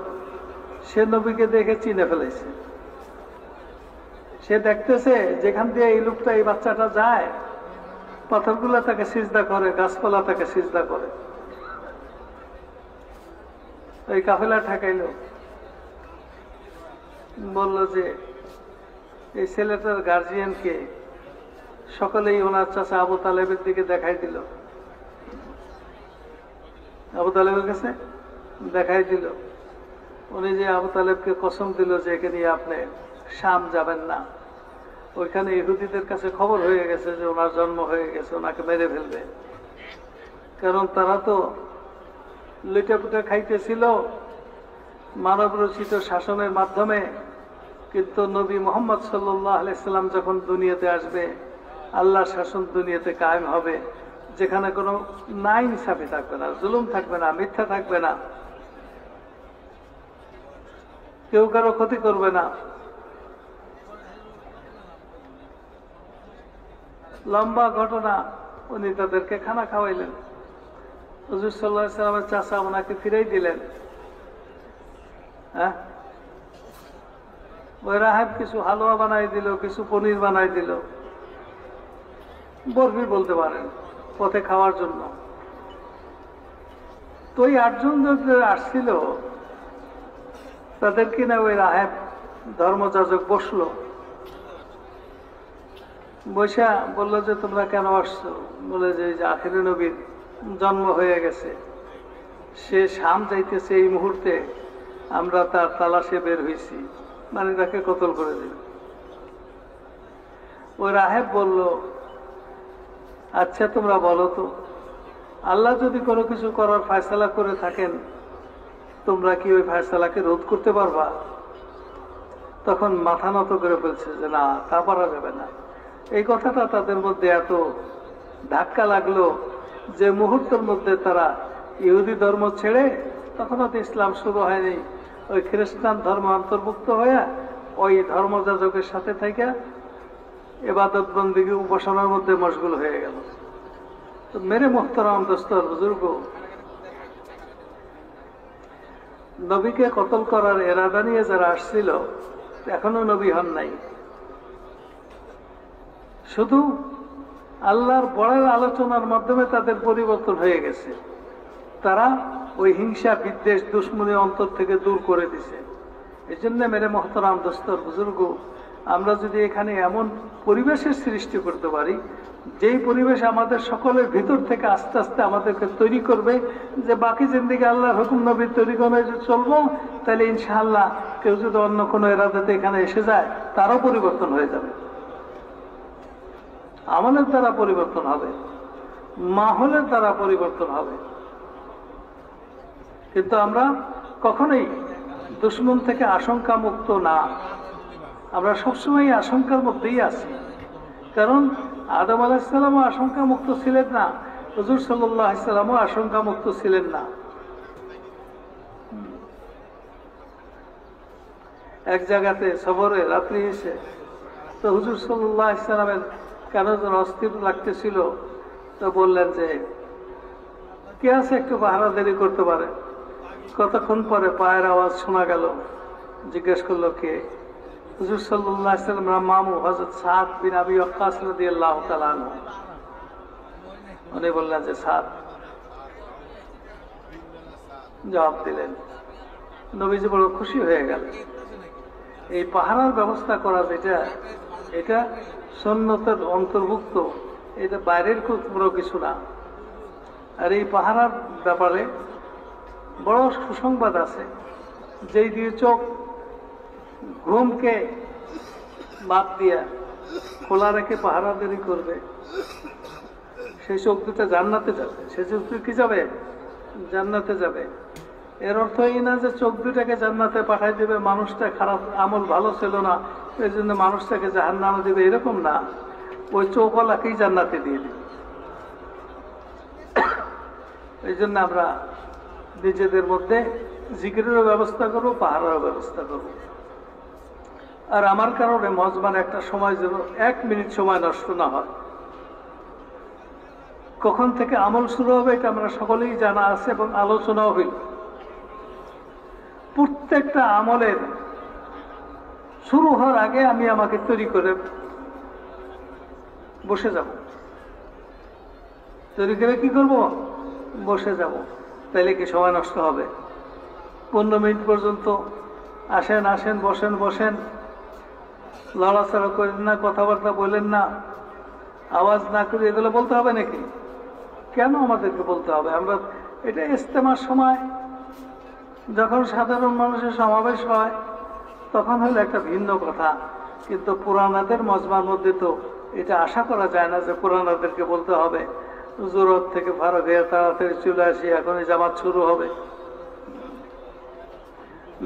সে নবীকে দেখে চিনে ফেলেছে। সে দেখতেছে যেখান দিয়ে এই লোকটা, এই বাচ্চাটা যায়, পাথরগুলা তাকে সিজদা করে, গাছপালা তাকে সিজদা করে। ওই কাফেলা ঠেকাইল, বলল যে এই ছেলেটার গার্জিয়ানকে সকলেই ওনার চাচা আবু তালেবের দিকে দেখাই দিল, আবু তালেবের কাছে দেখাই দিল। উনি যে আবু তালেবকে কসম দিল যে একে নিয়ে আপনি শাম যাবেন না, ওইখানে ইহুদিদের কাছে খবর হয়ে গেছে যে ওনার জন্ম হয়ে গেছে, ওনাকে মেরে ফেলবে। কারণ তারা তো লুটেপুটে খাইতেছিল মানব রচিত শাসনের মাধ্যমে, কিন্তু নবী মুহাম্মদ সাল্লাল্লাহু আলাইহি সাল্লাম যখন দুনিয়াতে আসবে, আল্লাহর শাসন দুনিয়াতে কায়েম হবে, যেখানে কোনো নাইনসাফি থাকবে না, জুলুম থাকবে না, মিথ্যা থাকবে না, কেউ কারো ক্ষতি করবে না। লম্বা ঘটনা, উনি তাদেরকে খানা খাওয়াইলেন। হুজুর সাল্লাল্লাহু আলাইহি সাল্লামের চাচা ওনাকে ফিরাই দিলেন। হ্যাঁ, ওই রাহেব কিছু হালুয়া বানাই দিল, কিছু পনির বানাই দিল, বরফি বলতে পারেন, পথে খাওয়ার জন্য। তো ওই 8 জন আসছিল, তাদের কিনা ওই রাহেব ধর্মযাজক বসলো, বৈশা বললো যে তোমরা কেন আসছো? বলে যে আখিরে নবীর জন্ম হয়ে গেছে, সে শাম যাইতেছে এই মুহূর্তে, আমরা তার তালাশে বের হয়েছি, মানে তাকে কতল করে দিল। ওই রাহেব বলল, আচ্ছা তোমরা বলো তো, আল্লাহ যদি কোনো কিছু করার ফয়সালা করে থাকেন, তোমরা কি ওই ফয়সালাকে রোধ করতে পারবা? তখন মাথা নত করে ফেলছে যে না, তা পারা যাবে না। এই কথাটা তাদের মধ্যে এত ধাক্কা লাগলো যে মুহূর্তের মধ্যে তারা ইহুদি ধর্ম ছেড়ে, তখনও তো ইসলাম শুরু হয়নি, ওই খ্রিস্টান ধর্ম অন্তর্ভুক্ত হয়ে ওই ধর্মযাজকের সাথে থেকে ইবাদত বন্দেগী উপাসনার মধ্যে মশগুল হয়ে গেল। তো মেরে মোহতারাম দোস্তর বুজুর্গ, নবীকে কতল করার এরাদা নিয়ে যারা আসছিল, এখনো নবী হন নাই, শুধু আল্লাহর বড়ের আলোচনার মাধ্যমে তাদের পরিবর্তন হয়ে গেছে। তারা ওই হিংসা, বিদ্বেষ, দুশ্মনী অন্তর থেকে দূর করে দিছে। এই জন্য মেরে মোহতারাম দোস্তর বুজুর্গ, আমরা যদি এখানে এমন পরিবেশের সৃষ্টি করতে পারি, যেই পরিবেশ আমাদের সকলের ভিতর থেকে আস্তে আস্তে আমাদেরকে তৈরি করবে যে বাকি জিন্দিগি আল্লাহর হুকুম নবীর তৈরি করে চলবো, তাহলে ইনশাআল্লাহ কেউ যদি অন্য কোনো এরাদাতে এখানে এসে যায়, তারও পরিবর্তন হয়ে যাবে, আমলের দ্বারা পরিবর্তন হবে, মাহলের দ্বারা পরিবর্তন হবে। কিন্তু আমরা কখনোই দুশ্মন থেকে আশঙ্কা মুক্ত না, আমরা সবসময় আশঙ্কার মধ্যেই আছি। কারণ আদম আলাইহিস সালামও আশঙ্কা মুক্ত ছিলেন না, হুজুর সাল্লাল্লাহু আলাইহি সাল্লামও আশঙ্কা মুক্ত ছিলেন না। এক জায়গাতে সফরে রাত্রি এসে তো হুজুর সাল্লাল্লাহু আলাইহি সাল্লামের কেন যেন অস্থির লাগতেছিল, তো বললেন যে কে আছে একটু পাহারাদারি করতে পারে? কতক্ষণ পরে পায়ের আওয়াজ শোনা গেল। জিজ্ঞেস করলো কে? হুজুর সাল্লাল্লাহু আলাইহি সাল্লামের মামু হযরত সাদ বিন আবি ওয়াক্কাস রাদিয়াল্লাহু তাআলা আনহু। উনি বললেন যে সাদ। জবাব দিলেন। নবীজি বড় খুশি হয়ে গেল। এই পাহারার ব্যবস্থা করা যেটা, এটা সুন্নতের অন্তর্ভুক্ত, এটা বাইরের কোনো কিছু না। আর এই পাহারার ব্যাপারে বড় সুসংবাদ আছে। যেই দিয়ে চোখ ঘুমকে বাদ দিয়া খোলা রেখে পাহারাদারি করবে, সেই চোখ দুটো জান্নাতে যাবে। সে চোখ দুটো কি যাবে? জান্নাতে যাবে। এর অর্থ এই না যে চোখ দুটাকে জান্নাতে পাঠাই দেবে, মানুষটা খারাপ আমল ভালো ছিল না এই জন্য মানুষটাকে জাহান্নামে দেবে, এরকম না। ওই চোখওয়ালাকেই জান্নাতে দিয়ে দেবে। এই জন্য আমরা নিজেদের মধ্যে জিকিরেরও ব্যবস্থা করবো, পাহারারও ব্যবস্থা করবো। আর আমার কারণে মজমান একটা সময় যেন 1 মিনিট সময় নষ্ট না হয়। কখন থেকে আমল শুরু হবে এটা আমরা সকলেই জানা আছে এবং আলোচনাও হইল। প্রত্যেকটা আমলের শুরু হওয়ার আগে আমি আমাকে তৈরি করে বসে যাব। তৈরি করে কি করব, বসে যাব। তাইলে কি সময় নষ্ট হবে? 15 মিনিট পর্যন্ত আসেন আসেন বসেন বসেন, লড়াচড়া করেন না, কথাবার্তা বলেন না, আওয়াজ না করে এগুলো বলতে হবে নাকি? কেন আমাদেরকে বলতে হবে? আমরা এটা ইজতেমার সময় যখন সাধারণ মানুষের সমাবেশ হয় তখন হলো একটা ভিন্ন কথা, কিন্তু পুরানাদের মজমার মধ্যে তো এটা আশা করা যায় না যে পুরানাদেরকে বলতে হবে জরুরত থেকে ফারাক হয়ে তাড়াতাড়ি চলে আসি, এখনই জামাত শুরু হবে।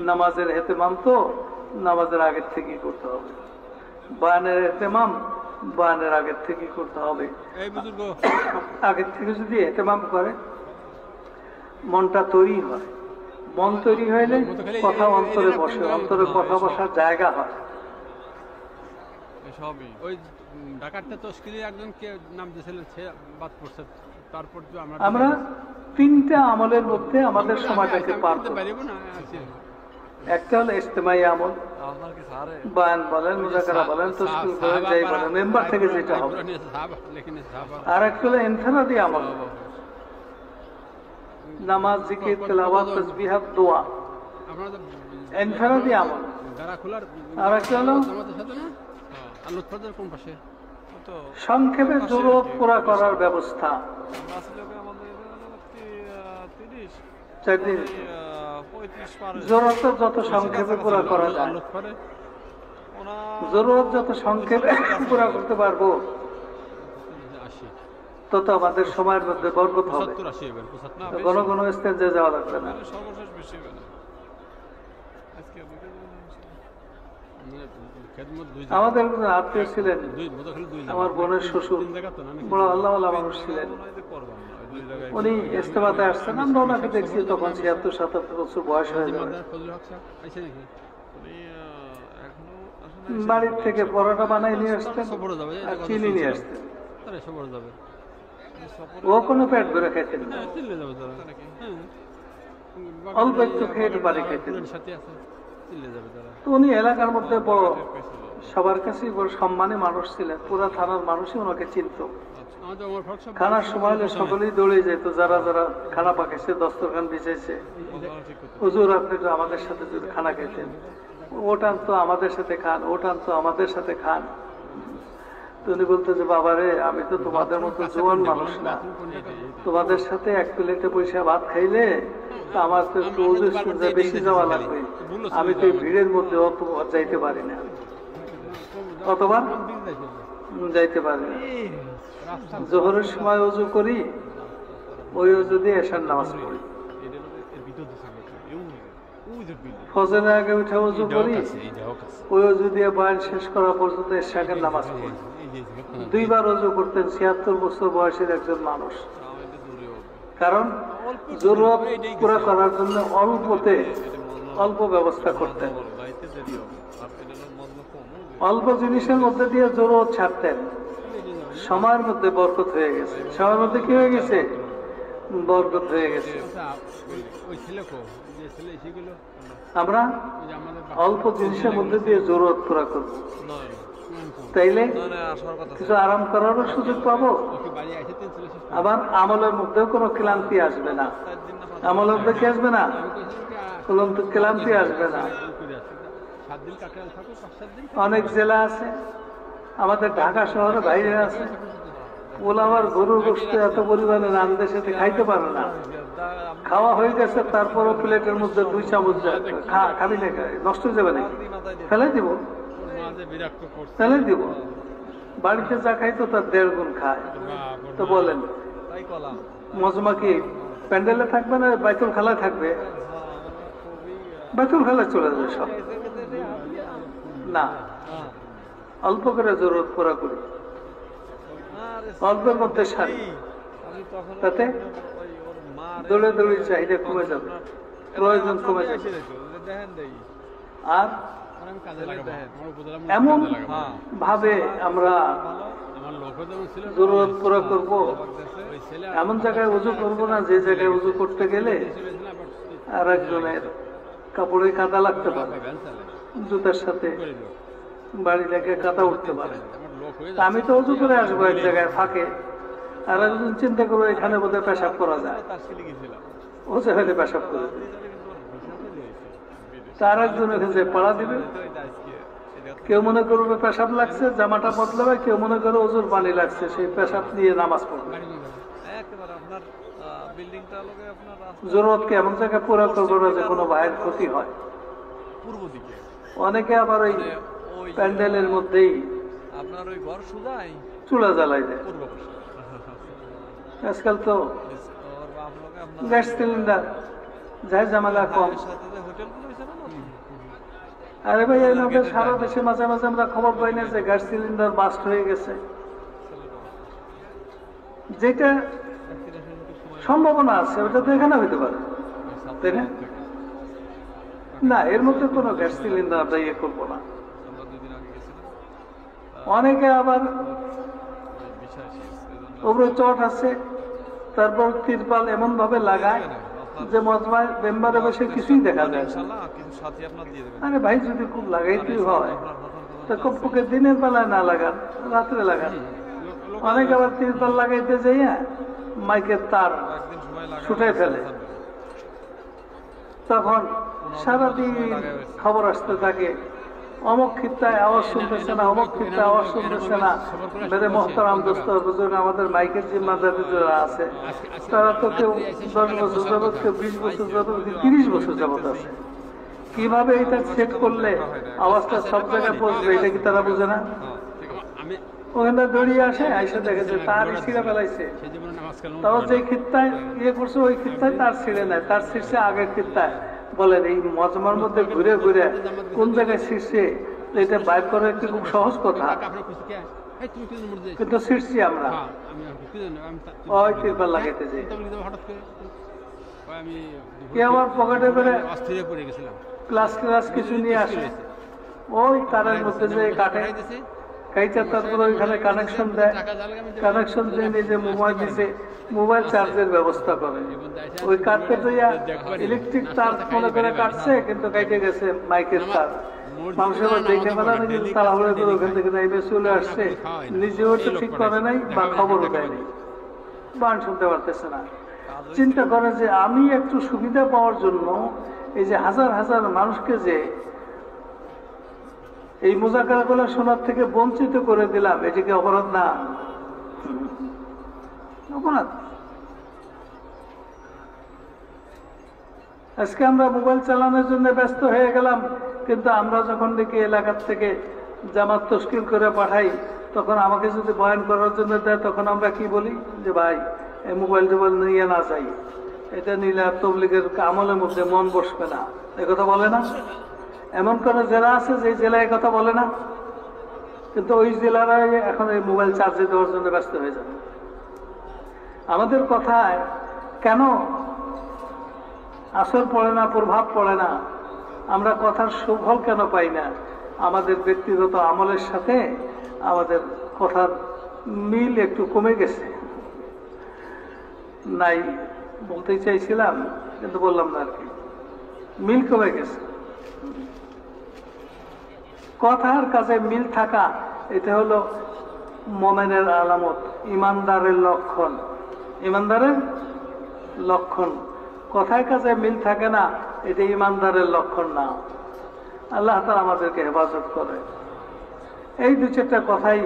নামাজের এহতেমাম তো নামাজের আগের থেকেই করতে হবে, বয়ানের এহতেমাম বয়ানের আগের থেকেই করতে হবে। আগের থেকে যদি এহতেমাম করে মনটা তৈরি হয়, মন তৈরি হইলে কথা অন্তরে বসে, অন্তরে কথা বসার জায়গা হয়। ওই ঢাকাতে তশকিলের একজনকে নাম দিয়েছিলেন, সে বাদ পড়ছে। তারপর আমরা 3টা আমলের মধ্যে আমাদের সময়টাকে পার করব। একটা হলো ইজতেমাই আমল, বয়ান বলেন, মুযাকারা বলেন, তশকিল বলেন, যাই বলেন, মেম্বার থেকে যেটা হবে। আর একটা হলো ইনফিরাদি আমল, নামাজ, জিকির, তেলাওয়াত, তাসবিহাত, দোয়া, ইনফিরাদি আমল। আর একটা হলো সংক্ষেপে জরুরত পুরা করার ব্যবস্থা। জরুরত যত সংক্ষেপে পুরা করা যায়, জরুরত যত সংক্ষেপে পুরা করতে পারবো তত আমাদের সময়ের মধ্যে বরকত হবে। ঘন ঘন স্টেজে যাওয়া লাগবে না। আমাদের আত্মীয় ছিলেন, আমার বোনের শ্বশুর, বড় আল্লাহওয়ালা মানুষ ছিলেন। উনি ইজতেমাতে আসছেন, আমরা ওনাকে দেখছি তখন 76-77 বছর বয়স হয়ে যাবে। বাড়ির থেকে পরোটা বানাই নিয়ে আসতেন আর চিনি নিয়ে আসতেন। ও কোনো পেট ভরে খাইতেন না, অল্প একটু খেয়ে বাড়ি খাইতেন। উনি এলাকার মধ্যে বড়, সবার কাছে বড় সম্মানী মানুষ ছিলেন। পুরা থানার মানুষই ওনাকে চিনত। খানার সময় হলে সকলেই দৌড়ে যেত, যারা যারা খানা পাকাইছে, দস্তরখান বিছাইছে, হুজুর আপনি তো আমাদের সাথে যদি খানা খাইতেন, ওটান তো আমাদের সাথে খান, ওটান তো আমাদের সাথে খান। তো উনি বলতো যে বাবারে, আমি তো তোমাদের মতো জোয়ান মানুষ না, তোমাদের সাথে এক প্লেটে পয়সা ভাত খাইলে আমার তো একটু বেশি যাওয়া লাগবে, আমি তো এই ভিড়ের মধ্যে অত যাইতে পারি না, অতবার যাইতে পারি না। জোহরের সময় অজু করি, ওই অজু দিয়ে এশার নামাজ পড়ি। ফজরের আগে উঠে অজু করি, ওই অজু দিয়ে বয়ান শেষ করা পর্যন্ত এশারের নামাজ পড়ি। 2 বার অজু করতেন 76 বছর বয়সের একজন মানুষ। কারণ জরুরত পুরা করার জন্য অল্পতে অল্প ব্যবস্থা করতেন, অল্প জিনিসের মধ্যে দিয়ে জরুরত ছাড়তেন। সময়ের মধ্যে বরকত হয়ে গেছে। সময়ের মধ্যে কি হয়ে গেছে? বরকত হয়ে গেছে। আমরা অল্প জিনিসের মধ্যে দিয়ে জরুরত পুরা করব, তাইলে কিছু আরাম করারও সুযোগ পাবো, আবার আমলের মধ্যেও কোনো ক্লান্তি আসবে না। আমলের মধ্যে কি আসবে না? ক্লান্তি আসবে না। অনেক জেলা আছে, আমাদের ঢাকা শহরে বাইরে আছে, ওলা আবার গরুর গোশত এত পরিমাণে রান্ধে সাথে খাইতে পারে না। খাওয়া হয়ে গেছে, তারপরও প্লেটের মধ্যে 2 চামচ খাবি না, নষ্ট হয়ে যাবে নাকি? ফেলে দিব, ফেলে দিব। বাড়িতে যা খাইতো তার 1.5 গুণ খায়। তো বলেন মজমা কি প্যান্ডেলে থাকবে না বাইতুল খালায় থাকবে? বাইতুল খালায় চলে যাবে সব। না, অল্প করে জরুরত পুরা করি, অল্পের মধ্যে সারি, তাতে দৌড়ে দৌড়ে চাহিদা কমে যাবে, প্রয়োজন কমে যাবে। আর এমন ভাবে আমরা জরুরত পুরা করব, এমন জায়গায় উজু করব না যে জায়গায় উজু করতে গেলে আর একজনের কাপড়ে কাদা লাগতে পারে, জুতার সাথে বাড়ি লেগে কাদা উঠতে পারে। আমি তো উজু করে আসবো এক জায়গায় ফাঁকে, আর একজন চিন্তা করবো এখানে বোধহয় পেশাব করা যায়, তার ছেলে গেছিলাম ও সেখানে পেশাব করে তার একজন এখানে পাড়া দিবে। কেউ মনে করবে পেশাব লাগছে জামাটা বদলাবে, কেউ মনে করে ওজুর পানি লাগছে, সেই পেশাব নিয়ে নামাজ পড়বে। একেবারে আপনার বিল্ডিংটা লোকে আপনার জরুরতকে এমন জায়গায় পুরো করবো না যে কোনো ভাইয়ের ক্ষতি হয়। পূর্ব দিকে অনেকে আবার ওই প্যান্ডেলের মধ্যেই আপনার ওই ঘর সুদাই চুলা জ্বালাই দেয়। পূর্ব পাশে আজকাল তো ওর বাপ লোকে আপনার গ্যাস সিলিন্ডার যাই ঝামেলা কম। সাথে যে হোটেলগুলো হয়েছে না আরে ভাই এই মধ্যে সারা দেশে মাঝে মাঝে আমরা খবর পাই না যে গ্যাস সিলিন্ডার বাস্ট হয়ে গেছে, যেটা সম্ভাবনা আছে ওটা তো এখানে হইতে পারে, তাই না? না, এর মধ্যে কোনো গ্যাস সিলিন্ডার আমরা ইয়ে করবো না। আমরা 2 দিন আগে গেছিলাম অনেকে আবার বিশ্বাস ওপরে চট আছে, তারপর তিরপাল এমন ভাবে লাগায় যে মজমায় মেম্বারে বসে কিছুই দেখা যায় না। ইনশাআল্লাহ কিছু সাথী আপনার দিয়ে দেবেন। আরে ভাই যদি খুব লাগাইতেই হয় তা কমপক্ষে দিনের বেলায় না লাগান, রাত্রে লাগান। অনেকে আবার তিরপাল লাগাইতে যাইয়া মাইকের তার একদিন সময় লাগে ছুটে ফেলে, তখন সারাদিন খবর আসতে থাকে অমুক খিত্তায় আওয়াজ শুনতেছে না, অমুক খিত্তায় আওয়াজ শুনতেছে না। মেরে মোহতারাম দোস্ত বুজুর্গ, আমাদের মাইকের জিম্মাদারি যারা আছে তারা তো কেউ 10 বছর যাবত, কেউ 20 বছর যাবত, 30 বছর যাবত আছে। কিভাবে এটা সেট করলে আওয়াজটা সব জায়গায় পৌঁছবে এটা কি তারা বোঝে না? আমি ওখানে দৌড়িয়ে আসে, আইসা দেখে যে তার ছিঁড়ে ফেলাইছে। সেই জীবনে নামাজ কালাম তাও যে খিত্তায় ইয়ে করছে ওই খিত্তায় তার ছিঁড়ে নেয়, তার শীর্ষে আগের খিত্তায়। বলেন এই মজমার মধ্যে ঘুরে ঘুরে কোন জায়গায় শীর্ষে এটা বাইর করা একটি খুব সহজ কথা, আপনার খুশি কে এই তুমি কি মরে যাই কিন্তু শীর্ষে আমরা হ্যাঁ আমি কি জানি আমি ওই তিরপাল লাগাইতে যাই। হঠাৎ করে আমি কে আমার পকেটে করে অস্থিরে পড়ে গেছিলাম। ক্লাস কিছু নিয়ে আসে, ওই তারের মধ্যে যে কাটে কাইটা, তারপর ওইখানে কানেকশন দেয়, কানেকশন দিয়ে নিজে মোবাইল দিছে, মোবাইল চার্জের ব্যবস্থা করে। ওই কাটতে যাইয়া ইলেকট্রিক তার মনে করে কাটছে, কিন্তু কাইটে গেছে মাইকের তার। মানুষের আবার দেখে ফেলা না, কিন্তু তাড়াহুড়ো করে ওখান থেকে নাইবে চলে আসছে, নিজেও তো ঠিক করে নাই বা খবরও দেয়নি, গান শুনতে পারতেছে না। চিন্তা করে যে আমি একটু সুবিধা পাওয়ার জন্য এই যে হাজার হাজার মানুষকে যে এই মুজাকারাগুলো শোনার থেকে বঞ্চিত করে দিলাম, এটি কি অপরাধ না? অপরাধ। আজকে আমরা মোবাইল চালানোর জন্য ব্যস্ত হয়ে গেলাম, কিন্তু আমরা যখন দেখি এলাকার থেকে জামাত তশকিল করে পাঠাই, তখন আমাকে যদি বয়ান করার জন্য দেয়, তখন আমরা কি বলি যে ভাই এই মোবাইল টোবাইল নিয়ে না যাই, এটা নিলে তবলিগের আমলের মধ্যে মন বসবে না, একথা বলে না? এমন কোন জেলা আছে যে জেলায় কথা বলে না, কিন্তু ওই জেলারাই এখন এই মোবাইল চার্জে দেওয়ার জন্য ব্যস্ত হয়ে যাবে। আমাদের কথায় কেন আসর পড়ে না, প্রভাব পড়ে না? আমরা কথার সুফল কেন পাই না? আমাদের ব্যক্তিগত আমলের সাথে আমাদের কথার মিল একটু কমে গেছে। নাই বলতে চাইছিলাম কিন্তু বললাম না আর কি, মিল কমে গেছে। কথার কাজে মিল থাকা এটা হলো মুমিনের আলামত, ইমানদারের লক্ষণ। ইমানদারের লক্ষণ, কথায় কাজে মিল থাকে না, এটা ইমানদারের লক্ষণ না। আল্লাহ তাআলা আমাদেরকে হেফাজত করে। এই 2-4টা কথাই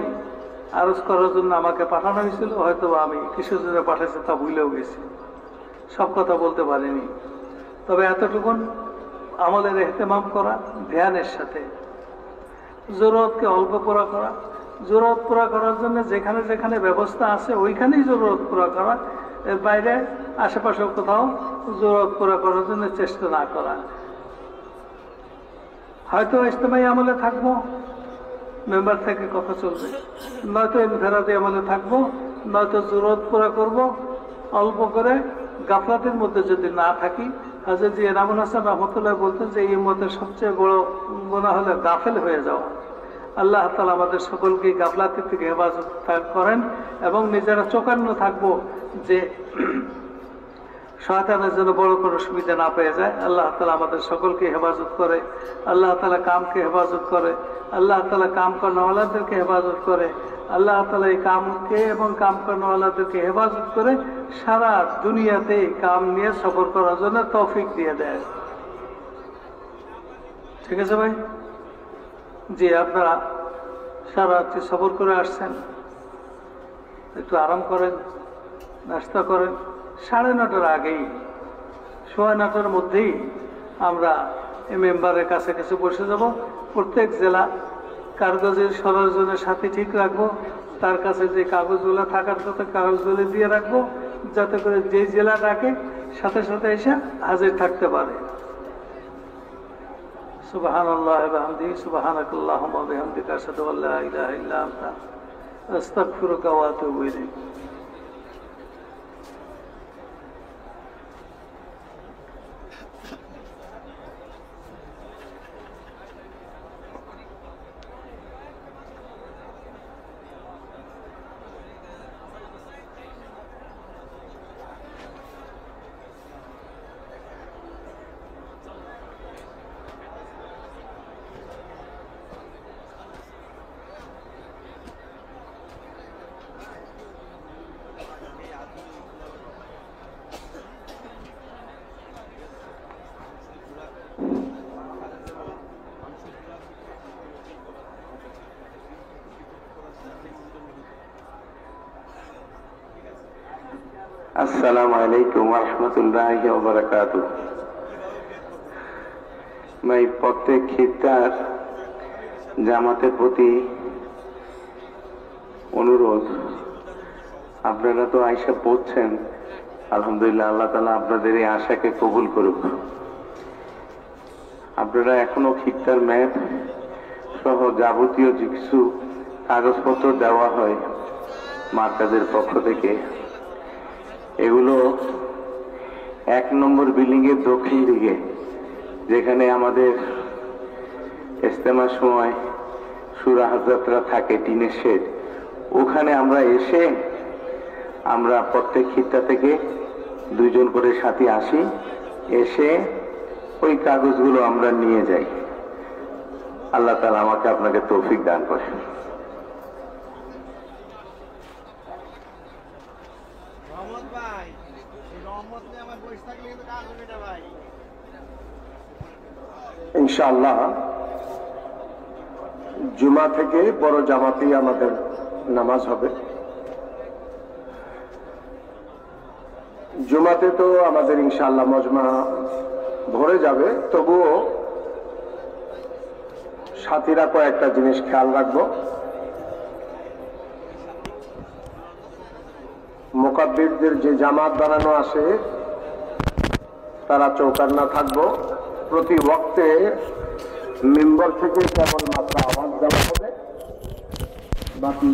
আরজ করার জন্য আমাকে পাঠানো হয়েছিল, হয়তো আমি কিসের জন্য পাঠাইছি তা ভুলেও গেছি, সব কথা বলতে পারিনি। তবে এতটুকুন আমলের ইহতেমাম করা, ধ্যানের সাথে জরুরতকে অল্প পুরা করা, জরুরত পুরা করার জন্য যেখানে যেখানে ব্যবস্থা আছে ওইখানেই জরুরত পুরা করা, এর বাইরে আশেপাশে কোথাও জরুরত পুরা করার জন্য চেষ্টা না করা। হয়তো ইজতেমাই আমলে থাকবো, মেম্বার থেকে কথা চলবে, নয়তো ইনফেরাদি আমলে থাকবো, নয়তো জরুরত পুরা করব অল্প করে। গাফলাতের মধ্যে যদি না থাকি, হযরত জি এনামুল হাসান রহমতুল্লাহ বলতেন যে এই উম্মতের সবচেয়ে বড় গুনাহ হলো গাফেল হয়ে যাওয়া। আল্লাহ তাআলা আমাদের সকলকে গাফলাতি থেকে হেফাজত করেন এবং নিজেরা চোখান্ন থাকবো যে শয়তানের যেন বড় কোনো সুবিধা না পেয়ে যায়। আল্লাহ তাআলা আমাদের সকলকে হেফাজত করে, আল্লাহ তাআলা কামকে হেফাজত করে, আল্লাহ তাআলা কাম কর্মওয়ালাদেরকে হেফাজত করে, আল্লাহ তাআলা এই কামকে এবং কাম করানোয়ালাদেরকে হেফাজত করে সারা দুনিয়াতে এই কাম নিয়ে সফর করার জন্য তৌফিক দিয়ে দেয়। ঠিক আছে ভাই? জি, আপনারা সারা রাত্রি সফর করে আসছেন, একটু আরাম করেন, নাস্তা করেন। 9:30 আগেই, 9:15 মধ্যেই আমরা এই মেম্বারের কাছে কাছে বসে যাব। প্রত্যেক জেলা কাগজের সরজনের সাথে ঠিক রাখবো, তার কাছে যে কাগজগুলো থাকার কথা কাগজগুলো দিয়ে রাখবো, যাতে করে যে জেলা ডাকে সাথে সাথে এসে হাজির থাকতে পারে। সুবহানাল্লাহ ওয়া বিহামদিহি সুবহানাকাল্লাহুম্মা ওয়া বিহামদিকা আশহাদু আল্লা ইলাহা ইল্লা আনতা আস্তাগফিরুকা ওয়া আতুবু ইলাইক। আসসালামু আলাইকুম ওয়া রাহমাতুল্লাহি ওয়া বারাকাতুহু। ভাই, প্রত্যেক খিত্তার জামাতের প্রতি অনুরোধ, আপনারা তো আয়সা পড়ছেন, আলহামদুলিল্লাহ, আল্লাহ তাআলা আপনাদের এই আশাকে কবুল করুক। আপনারা এখনো খিত্তার ম্যাপ সহ যাবতীয় কিছু কাগজপত্র দেওয়া হয় মার্কাজের পক্ষ থেকে, এগুলো 1 নম্বর বিল্ডিং এর দক্ষিণ দিকে, যেখানে আমাদের ইজতেমার সময় সূরা হাজরাতরা থাকে, টিনের শেড, ওখানে আমরা এসে আমরা প্রত্যেক খিত্তা থেকে 2 জন করে সাথী আসি, এসে ওই কাগজগুলো আমরা নিয়ে যাই। আল্লাহ তাআলা আমাকে আপনাকে তৌফিক দান করেন। ইনশাআল্লাহ জুমা থেকে বড় জামাতেই আমাদের নামাজ হবে। জুমাতে তো আমাদের ইনশাআল্লাহ মজমা ভরে যাবে, তবুও সাথীরা কয়েকটা জিনিস খেয়াল রাখবো। মুকাদ্দিরদের যে জামাত বানানো আসে তারা চৌকান্না থাকবো। প্রতি ওয়াক্তে মিম্বর থেকে কেবলমাত্র আওয়াজ দেওয়া হবে, বাকি